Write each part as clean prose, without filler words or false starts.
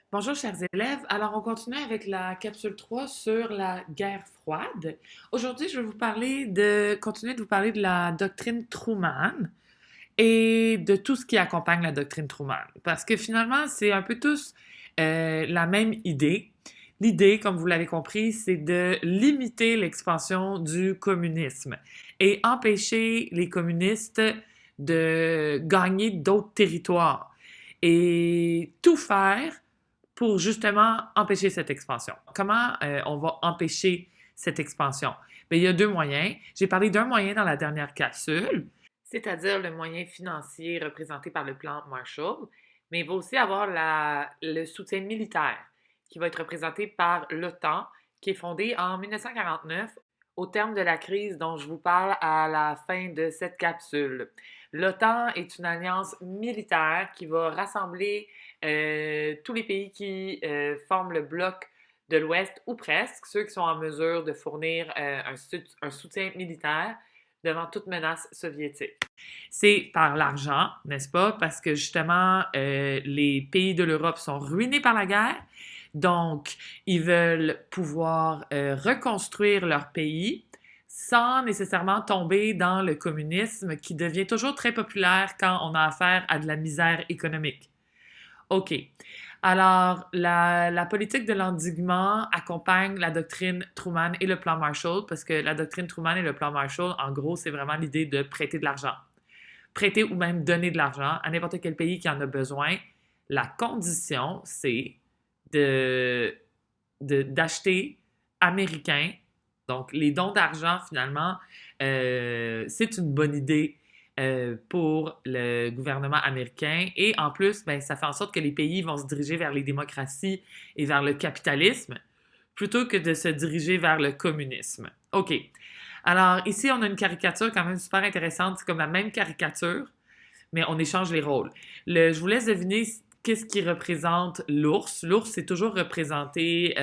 Bonjour chers élèves, alors on continue avec la capsule 3 sur la guerre froide. Aujourd'hui, je vais continuer de vous parler de la doctrine Truman et de tout ce qui accompagne la doctrine Truman. Parce que finalement, c'est un peu tous la même idée. L'idée, comme vous l'avez compris, c'est de limiter l'expansion du communisme et empêcher les communistes de gagner d'autres territoires et tout faire pour justement empêcher cette expansion. Comment on va empêcher cette expansion? Bien, il y a deux moyens. J'ai parlé d'un moyen dans la dernière capsule, c'est-à-dire le moyen financier représenté par le plan Marshall, mais il va aussi avoir le soutien militaire qui va être représenté par l'OTAN, qui est fondée en 1949 au terme de la crise dont je vous parle à la fin de cette capsule. L'OTAN est une alliance militaire qui va rassembler tous les pays qui forment le bloc de l'Ouest, ou presque, ceux qui sont en mesure de fournir un soutien militaire devant toute menace soviétique. C'est par l'argent, n'est-ce pas? Parce que justement, les pays de l'Europe sont ruinés par la guerre, donc ils veulent pouvoir reconstruire leur pays sans nécessairement tomber dans le communisme qui devient toujours très populaire quand on a affaire à de la misère économique. OK. Alors, la politique de l'endiguement accompagne la doctrine Truman et le plan Marshall, parce que la doctrine Truman et le plan Marshall, en gros, c'est vraiment l'idée de prêter de l'argent. Prêter ou même donner de l'argent à n'importe quel pays qui en a besoin. La condition, c'est de, d'acheter américain. Donc, les dons d'argent, finalement, c'est une bonne idée pour le gouvernement américain. Et en plus, ben, ça fait en sorte que les pays vont se diriger vers les démocraties et vers le capitalisme plutôt que de se diriger vers le communisme. OK. Alors, ici, on a une caricature quand même super intéressante. C'est comme la même caricature, mais on échange les rôles. Je vous laisse deviner qu'est-ce qui représente l'ours. L'ours, c'est toujours représenté...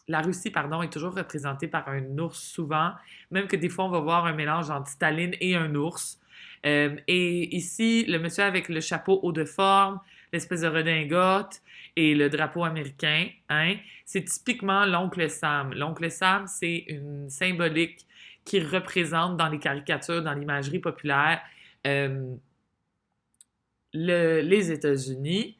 la Russie, pardon, est toujours représentée par un ours souvent, même que des fois, on va voir un mélange entre Staline et un ours. Et ici, le monsieur avec le chapeau haut de forme, l'espèce de redingote et le drapeau américain, hein, c'est typiquement l'oncle Sam. L'oncle Sam, c'est une symbolique qui représente dans les caricatures, dans l'imagerie populaire, euh, les États-Unis.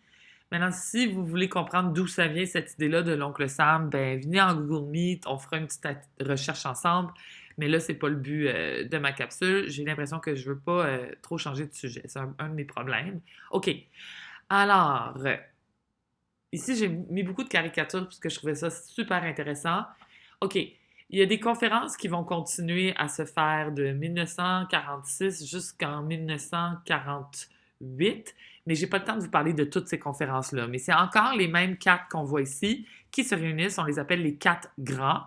Maintenant, si vous voulez comprendre d'où ça vient, cette idée-là de l'oncle Sam, ben venez en Google Meet, on fera une petite recherche ensemble. Mais là, c'est pas le but de ma capsule. J'ai l'impression que je veux pas trop changer de sujet. C'est un de mes problèmes. OK. Alors, ici, j'ai mis beaucoup de caricatures parce que je trouvais ça super intéressant. OK. Il y a des conférences qui vont continuer à se faire de 1946 jusqu'en 1948, mais j'ai pas le temps de vous parler de toutes ces conférences-là. Mais c'est encore les mêmes quatre qu'on voit ici qui se réunissent. On les appelle les quatre grands.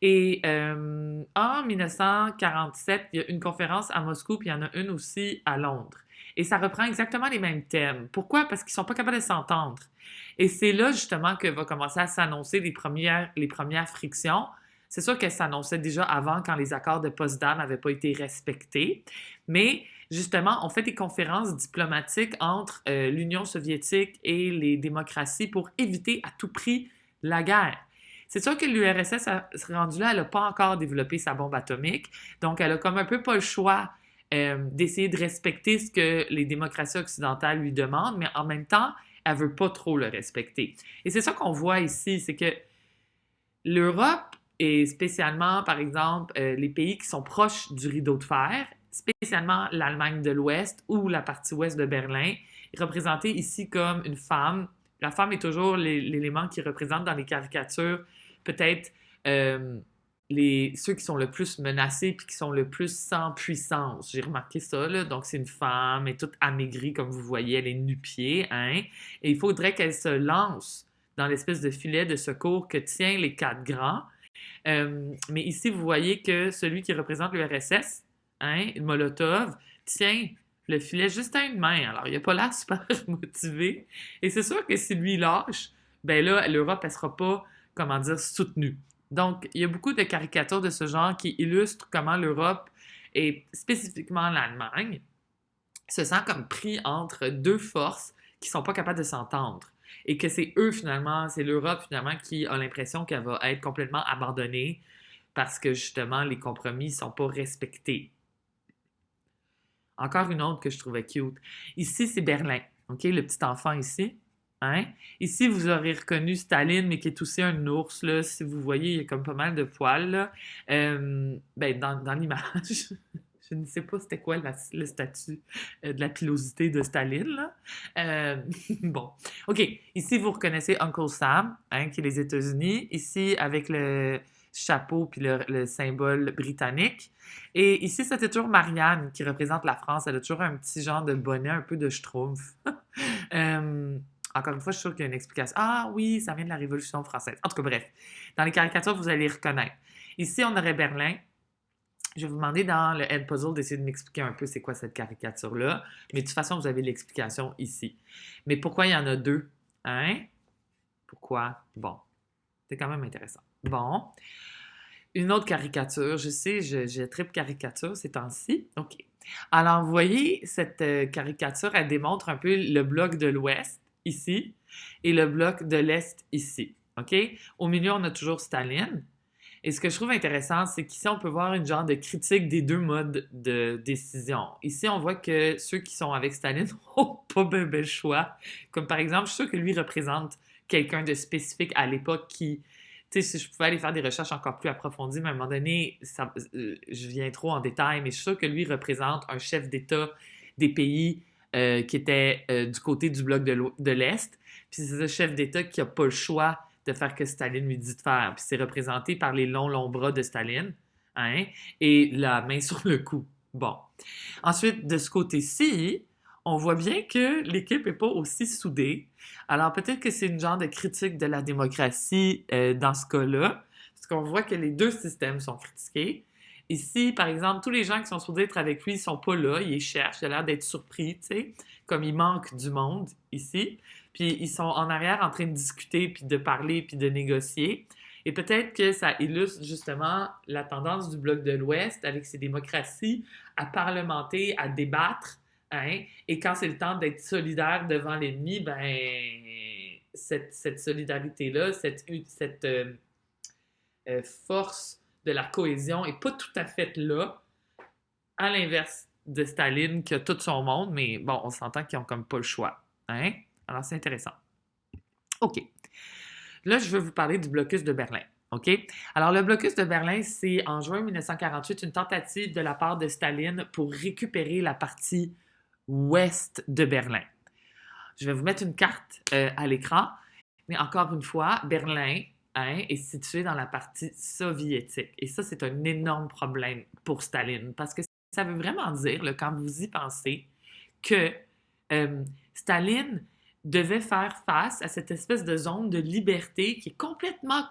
Et en 1947, il y a une conférence à Moscou, puis il y en a une aussi à Londres. Et ça reprend exactement les mêmes thèmes. Pourquoi? Parce qu'ils sont pas capables de s'entendre. Et c'est là justement que va commencer à s'annoncer les premières frictions. C'est sûr qu'elles s'annonçaient déjà avant quand les accords de Potsdam n'avaient pas été respectés. Mais justement, on fait des conférences diplomatiques entre l'Union soviétique et les démocraties pour éviter à tout prix la guerre. C'est sûr que l'URSS, rendu là, elle n'a pas encore développé sa bombe atomique. Donc, elle a comme un peu pas le choix d'essayer de respecter ce que les démocraties occidentales lui demandent, mais en même temps, elle veut pas trop le respecter. Et c'est ça qu'on voit ici, c'est que l'Europe et spécialement, par exemple, les pays qui sont proches du rideau de fer, spécialement l'Allemagne de l'Ouest ou la partie ouest de Berlin, est représentée ici comme une femme. La femme est toujours l'élément qui représente dans les caricatures peut-être ceux qui sont le plus menacés puis qui sont le plus sans puissance. J'ai remarqué ça, là. Donc, c'est une femme, elle est toute amaigrie, comme vous voyez, elle est nu-pied, hein? Et il faudrait qu'elle se lance dans l'espèce de filet de secours que tient les quatre grands. Mais ici, vous voyez que celui qui représente l'URSS, hein, Molotov, tient le filet juste à une main. Alors, il n'a pas l'air super motivé. Et c'est sûr que si lui lâche, ben là, l'Europe, elle sera pas, comment dire, soutenue. Donc, il y a beaucoup de caricatures de ce genre qui illustrent comment l'Europe, et spécifiquement l'Allemagne, se sent comme pris entre deux forces qui sont pas capables de s'entendre. et que c'est eux finalement, c'est l'Europe finalement qui a l'impression qu'elle va être complètement abandonnée parce que justement les compromis ne sont pas respectés. Encore une autre que je trouvais cute. Ici, c'est Berlin. OK, le petit enfant ici. Hein? Ici, vous aurez reconnu Staline, mais qui est aussi un ours. Là. Si vous voyez, il y a comme pas mal de poils. Là. Ben, dans l'image, je ne sais pas c'était quoi le statut de la pilosité de Staline. Là. Bon. OK. Ici, vous reconnaissez Uncle Sam, hein, qui est les États-Unis. Ici, avec le chapeau puis le symbole britannique. Et ici, c'était toujours Marianne qui représente la France. Elle a toujours un petit genre de bonnet, un peu de schtroumpf. Euh, encore une fois, je suis sûre qu'il y a une explication. Ah oui, ça vient de la Révolution française. En tout cas, bref. Dans les caricatures, vous allez les reconnaître. Ici, on aurait Berlin. Je vais vous demander dans le Head Puzzle d'essayer de m'expliquer un peu c'est quoi cette caricature-là. Mais de toute façon, vous avez l'explication ici. Mais pourquoi il y en a deux? Hein? Pourquoi? Bon. C'est quand même intéressant. Bon. Une autre caricature. Je sais, je tripe caricature ces temps-ci. OK. Alors, vous voyez, cette caricature, elle démontre un peu le bloc de l'Ouest, ici, et le bloc de l'Est, ici. OK? Au milieu, on a toujours Staline. Et ce que je trouve intéressant, c'est qu'ici, on peut voir une genre de critique des deux modes de décision. Ici, on voit que ceux qui sont avec Staline n'ont pas ben le choix. Comme par exemple, je suis sûre que lui représente quelqu'un de spécifique à l'époque qui... Tu sais, si je pouvais aller faire des recherches encore plus approfondies, mais à un moment donné, je viens trop en détail, mais je suis sûre que lui représente un chef d'État des pays qui était du côté du bloc de l'Est. Puis c'est ce chef d'État qui n'a pas le choix de faire ce que Staline lui dit de faire. Puis c'est représenté par les longs bras de Staline, hein, et la main sur le cou. Bon. Ensuite, de ce côté-ci, on voit bien que l'équipe n'est pas aussi soudée. Alors peut-être que c'est une genre de critique de la démocratie dans ce cas-là, parce qu'on voit que les deux systèmes sont critiqués. Ici, par exemple, tous les gens qui sont supposés être avec lui, ils sont pas là, ils les cherchent, il a l'air d'être surpris, tu sais, comme il manque du monde ici. Puis ils sont en arrière en train de discuter, puis de parler, puis de négocier. Et peut-être que ça illustre justement la tendance du bloc de l'Ouest avec ses démocraties à parlementer, à débattre, hein? Et quand c'est le temps d'être solidaire devant l'ennemi, ben cette solidarité-là, cette force de la cohésion est pas tout à fait là, à l'inverse de Staline qui a tout son monde, mais bon, on s'entend qu'ils ont comme pas le choix. Hein? Alors c'est intéressant. OK. Là, je veux vous parler du blocus de Berlin. OK? Alors, le blocus de Berlin, c'est en juin 1948 une tentative de la part de Staline pour récupérer la partie ouest de Berlin. Je vais vous mettre une carte à l'écran, mais encore une fois, Berlin est situé dans la partie soviétique. Et ça, c'est un énorme problème pour Staline, parce que ça veut vraiment dire, là, quand vous y pensez, que Staline devait faire face à cette espèce de zone de liberté qui est complètement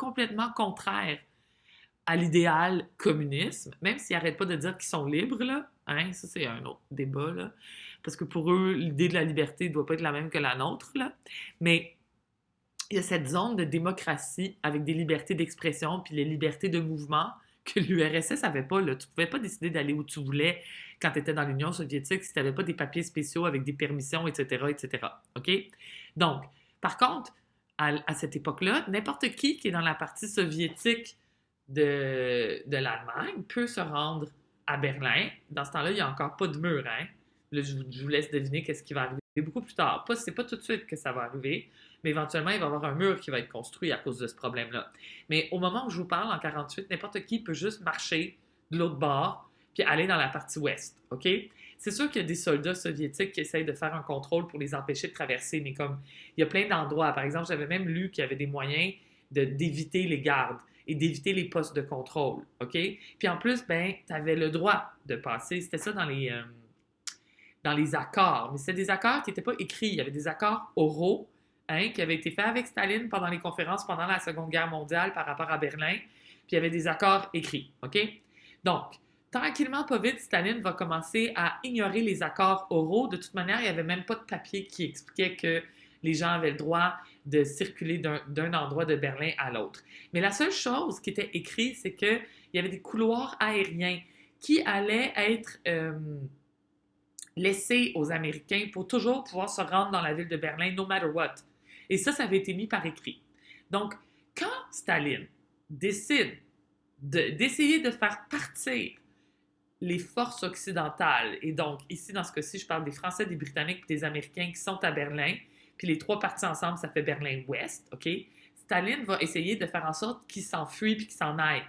contraire à l'idéal communisme, même s'ils n'arrêtent pas de dire qu'ils sont libres, là. Hein? Ça, c'est un autre débat, là. Parce que pour eux, l'idée de la liberté ne doit pas être la même que la nôtre, là. Mais il y a cette zone de démocratie avec des libertés d'expression puis les libertés de mouvement que l'URSS n'avait pas, là. Tu ne pouvais pas décider d'aller où tu voulais quand tu étais dans l'Union soviétique si tu n'avais pas des papiers spéciaux avec des permissions, etc., etc. OK? Donc, par contre, à cette époque-là, n'importe qui est dans la partie soviétique de l'Allemagne peut se rendre à Berlin. Dans ce temps-là, il n'y a encore pas de mur. Hein? Là, je vous laisse deviner qu'est-ce qui va arriver beaucoup plus tard. C'est pas tout de suite que ça va arriver, mais éventuellement, il va y avoir un mur qui va être construit à cause de ce problème-là. Mais au moment où je vous parle, en 48, n'importe qui peut juste marcher de l'autre bord puis aller dans la partie ouest. OK? C'est sûr qu'il y a des soldats soviétiques qui essayent de faire un contrôle pour les empêcher de traverser, mais comme il y a plein d'endroits. Par exemple, j'avais même lu qu'il y avait des moyens d'éviter les gardes et d'éviter les postes de contrôle, OK? Puis en plus, ben, tu avais le droit de passer. C'était ça dans les accords. Mais c'était des accords qui n'étaient pas écrits. Il y avait des accords oraux, hein, qui avaient été faits avec Staline pendant les conférences pendant la Seconde Guerre mondiale par rapport à Berlin. Puis il y avait des accords écrits, OK? Donc, tranquillement, pas vite, Staline va commencer à ignorer les accords oraux. De toute manière, il n'y avait même pas de papier qui expliquait que les gens avaient le droit de circuler d'un endroit de Berlin à l'autre. Mais la seule chose qui était écrite, c'est qu'il y avait des couloirs aériens qui allaient être laissés aux Américains pour toujours pouvoir se rendre dans la ville de Berlin, no matter what. Et ça avait été mis par écrit. Donc, quand Staline décide d'essayer de faire partir les forces occidentales, et donc ici dans ce cas-ci, je parle des Français, des Britanniques et des Américains qui sont à Berlin, puis les trois partis ensemble, ça fait Berlin-Ouest, OK? Staline va essayer de faire en sorte qu'ils s'enfuient puis qu'ils s'en aillent.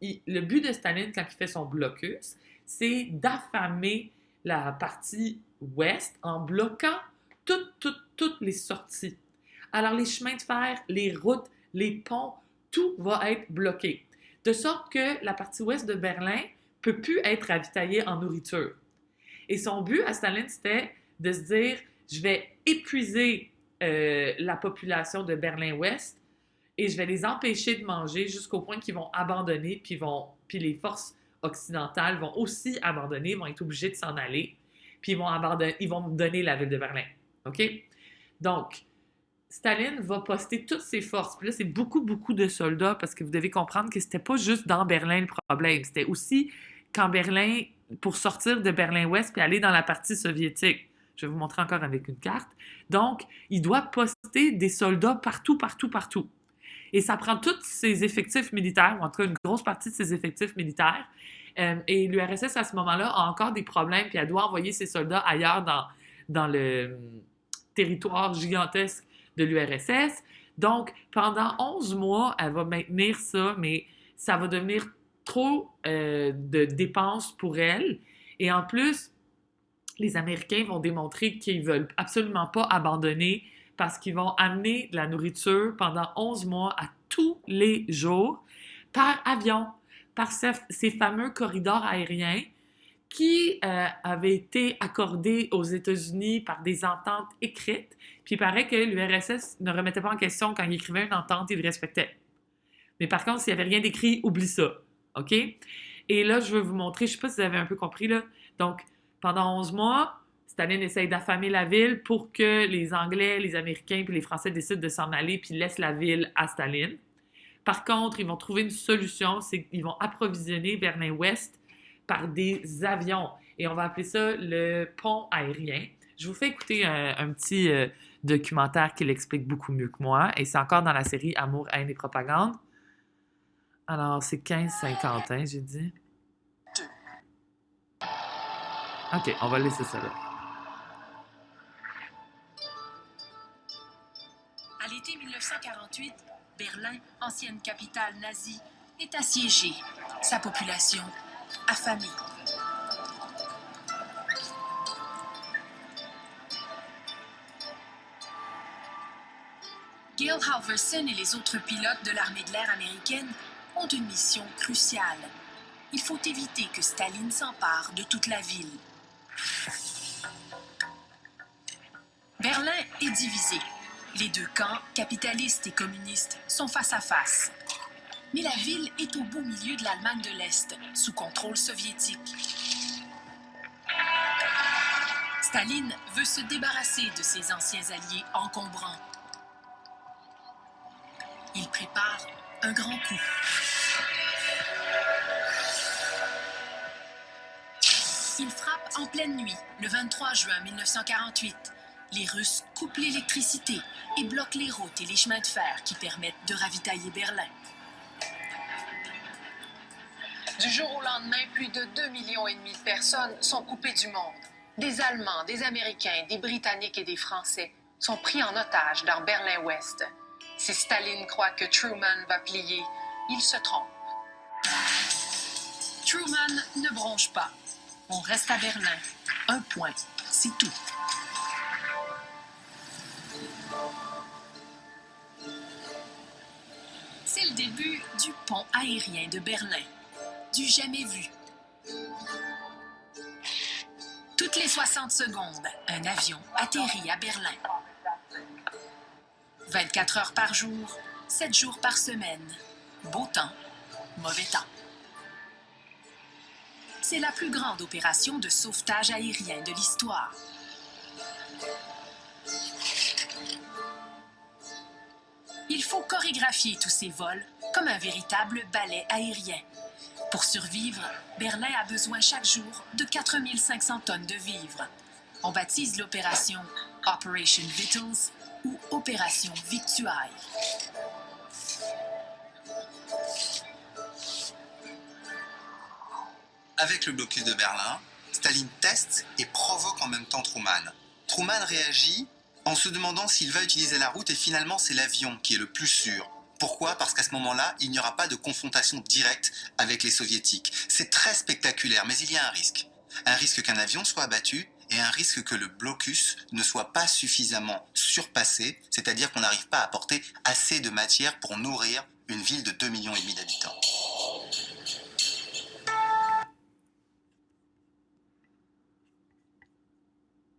Le but de Staline, quand il fait son blocus, c'est d'affamer la partie ouest en bloquant toutes les sorties. Alors, les chemins de fer, les routes, les ponts, tout va être bloqué. De sorte que la partie ouest de Berlin peut plus être ravitaillée en nourriture. Et son but à Staline, c'était de se dire, je vais épuiser la population de Berlin-Ouest et je vais les empêcher de manger jusqu'au point qu'ils vont abandonner, puis les forces occidentales vont aussi abandonner, vont être obligés de s'en aller, puis ils vont donner la ville de Berlin. OK? Donc, Staline va poster toutes ses forces. Puis là, c'est beaucoup, beaucoup de soldats parce que vous devez comprendre que c'était pas juste dans Berlin le problème. C'était aussi qu'en Berlin, pour sortir de Berlin-Ouest puis aller dans la partie soviétique. Je vais vous montrer encore avec une carte. Donc, il doit poster des soldats partout, partout, partout. Et ça prend tous ses effectifs militaires, ou en tout cas une grosse partie de ses effectifs militaires. Et l'URSS, à ce moment-là, a encore des problèmes, puis elle doit envoyer ses soldats ailleurs dans le territoire gigantesque de l'URSS. Donc, pendant 11 mois, elle va maintenir ça, mais ça va devenir trop de dépenses pour elle. Et en plus, les Américains vont démontrer qu'ils ne veulent absolument pas abandonner parce qu'ils vont amener de la nourriture pendant 11 mois à tous les jours par avion, par ces fameux corridors aériens qui avaient été accordés aux États-Unis par des ententes écrites. Puis il paraît que l'URSS ne remettait pas en question quand il écrivait une entente, il le respectait. Mais par contre, s'il n'y avait rien d'écrit, oublie ça. OK? Et là, je vais vous montrer, je ne sais pas si vous avez un peu compris, là. Donc, pendant 11 mois, Staline essaye d'affamer la ville pour que les Anglais, les Américains puis les Français décident de s'en aller puis laissent la ville à Staline. Par contre, ils vont trouver une solution, c'est qu'ils vont approvisionner Berlin-Ouest par des avions. Et on va appeler ça le pont aérien. Je vous fais écouter un petit documentaire qui l'explique beaucoup mieux que moi. Et c'est encore dans la série Amour, haine et propagande. Alors, c'est 15-50, hein, j'ai dit. OK, on va laisser ça là. À l'été 1948, Berlin, ancienne capitale nazie, est assiégée. Sa population affamée. Gail Halvorsen et les autres pilotes de l'armée de l'air américaine ont une mission cruciale. Il faut éviter que Staline s'empare de toute la ville. Berlin est divisé. Les deux camps, capitalistes et communistes, sont face à face. Mais la ville est au beau milieu de l'Allemagne de l'Est, sous contrôle soviétique. Staline veut se débarrasser de ses anciens alliés encombrants. Il prépare un grand coup. Il frappe en pleine nuit, le 23 juin 1948. Les Russes coupent l'électricité et bloquent les routes et les chemins de fer qui permettent de ravitailler Berlin. Du jour au lendemain, plus de 2,5 millions de personnes sont coupées du monde. Des Allemands, des Américains, des Britanniques et des Français sont pris en otage dans Berlin-Ouest. Si Staline croit que Truman va plier, il se trompe. Truman ne bronche pas. On reste à Berlin. Un point, c'est tout. C'est le début du pont aérien de Berlin. Du jamais vu. Toutes les 60 secondes, un avion atterrit à Berlin. 24 heures par jour, 7 jours par semaine. Beau temps, mauvais temps. C'est la plus grande opération de sauvetage aérien de l'histoire. Il faut chorégraphier tous ces vols comme un véritable ballet aérien. Pour survivre, Berlin a besoin chaque jour de 4500 tonnes de vivres. On baptise l'opération Operation Vittles ou Opération Victuailles. Avec le blocus de Berlin, Staline teste et provoque en même temps Truman. Truman réagit en se demandant s'il va utiliser la route et finalement c'est l'avion qui est le plus sûr. Pourquoi ? Parce qu'à ce moment-là, il n'y aura pas de confrontation directe avec les soviétiques. C'est très spectaculaire, mais il y a un risque. Un risque qu'un avion soit abattu et un risque que le blocus ne soit pas suffisamment surpassé, c'est-à-dire qu'on n'arrive pas à apporter assez de matière pour nourrir une ville de 2,5 millions d'habitants.